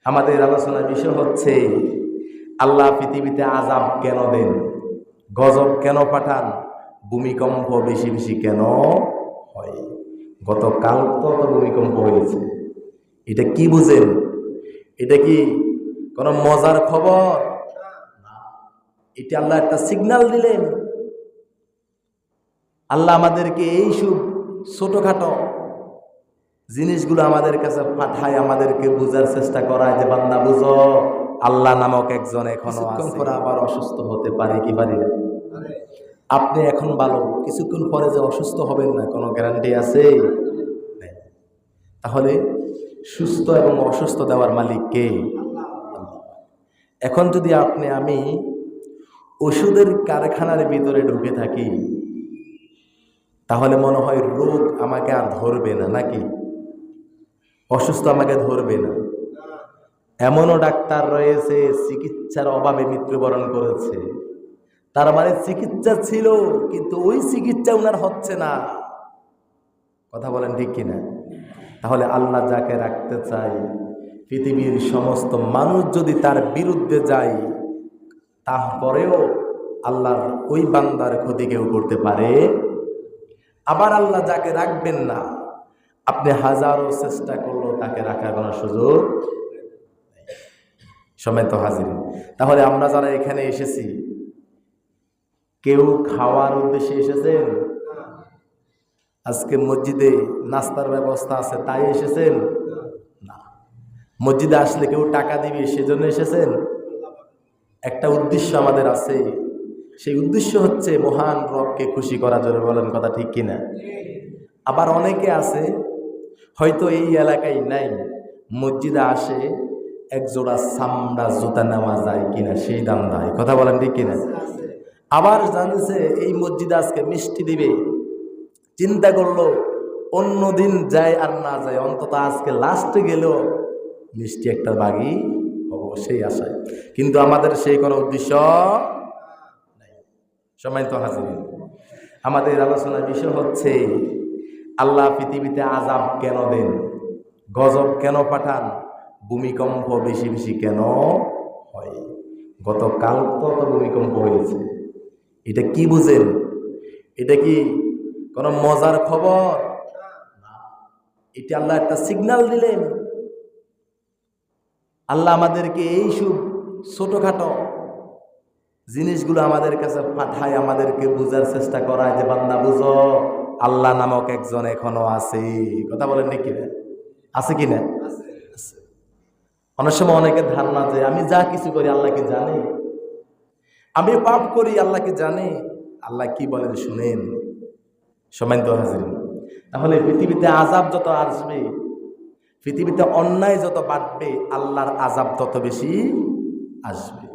আমাদের আলোচনার বিষয় হচ্ছে আল্লাহ পৃথিবীতে আযাব কেন দেন, গজব কেন পাঠান, ভূমিকম্প বেশি বেশি কেন হয়। গতকাল তো ভূমিকম্প হয়েছে, এটা কি বুঝেন? এটা কি কোনো মজার খবর? এটা আল্লাহ একটা সিগন্যাল দিলেন। আল্লাহ আমাদেরকে এই সব ছোটখাটো জিনিসগুলো আমাদের কাছে পাঠায়, আমাদেরকে বুঝার চেষ্টা করায় যে বান্দা বুঝো, আল্লাহ নামক একজন এখনো কিছুক্ষণ পরে আবার অসুস্থ হতে পারে কি পারি না? আপনি এখন ভালো, কিছুক্ষণ পরে যে অসুস্থ হবেন না কোনো গ্যারান্টি আছে? তাহলে সুস্থ এবং অসুস্থ দেওয়ার মালিক কে? এখন যদি আপনি আমি ওষুধের কারখানার ভিতরে ঢুকে থাকি, তাহলে মনে হয় রোগ আমাকে আর ধরবে না, নাকি অসুস্থ আমাকে ধরবে না। এমনও ডাক্তার রয়েছে চিকিৎসার অভাবে মৃত্যুবরণ করেছে। তার মানে চিকিৎসা ছিল, কিন্তু ওই চিকিৎসা উনার হচ্ছে না। কথা বলেন ঠিক কিনা? তাহলে আল্লাহ যাকে রাখতে চাই, পৃথিবীর সমস্ত মানুষ যদি তার বিরুদ্ধে যায়, তারপরেও আল্লাহর ওই বান্দার ক্ষতি কেউ করতে পারে। আবার আল্লাহ যাকে রাখবেন না, আপনি হাজারো চেষ্টা করলেও তাকে রাখার কোনো সুযোগ সমেত হাজির। তাহলে আমরা যারা এখানে এসেছি, কেউ খাওয়ার উদ্দেশ্যে এসেছেন? আজকে মসজিদে নাস্তার ব্যবস্থা আছে তাই এসেছেন না। মসজিদে আসলে কেউ টাকা দিবে সেজন্য এসেছেন? একটা উদ্দেশ্য আমাদের আছে, সেই উদ্দেশ্য হচ্ছে মহান রবকে খুশি করা। জোরে বলেন কথা ঠিক কিনা? আবার অনেকে আছে হয়তো এই এলাকায় নাই, মসজিদে আসে এক জোড়া চামড়া জুতা নেওয়া যায় কিনা সেই দাম দেয়। কথা বলেন ঠিক কিনা? আবার জানছে এই মসজিদে আজকে মিষ্টি দিবে, চিন্তা করলো অন্যদিন যায় আর না যায়, অন্তত আজকে লাস্টে গেলেও মিষ্টি একটা বাগি হবো সেই আশায়। কিন্তু আমাদের সেই কোনো উদ্দেশ্য নাই। সম্মানিত হাজিরিন, আমাদের আলোচনার বিষয় হচ্ছে আল্লাহ পৃথিবীতে আযাব কেন দেন, গজব কেন পাঠান, ভূমিকম্প বেশি বেশি কেন হয়। গতকাল তো ভূমিকম্প হয়েছে, এটা কি বুঝেন? এটা কি কোনো মজার খবর? এটা আল্লাহ একটা সিগন্যাল দিলেন। আল্লাহ আমাদেরকে এই সব ছোটখাটো জিনিসগুলো আমাদের কাছে পাঠায়, আমাদেরকে বুঝার চেষ্টা করায় যে বান্দা বুঝো, আল্লাহ নামক একজন এখনো আছে। কথা বলেন নাকি? আছে কিনা? অনেক সময় অনেকের ধারণা যে আমি যা কিছু করি আল্লাহ কি জানে, আমি পাপ করি আল্লাহ কি জানে। আল্লাহ কি বলেন শুনেন। সম্মানিত হাজিরিন, তাহলে পৃথিবীতে আযাব যত আসবে, পৃথিবীতে অন্যায় যত বাড়বে, আল্লাহর আযাব তত বেশি আসবে।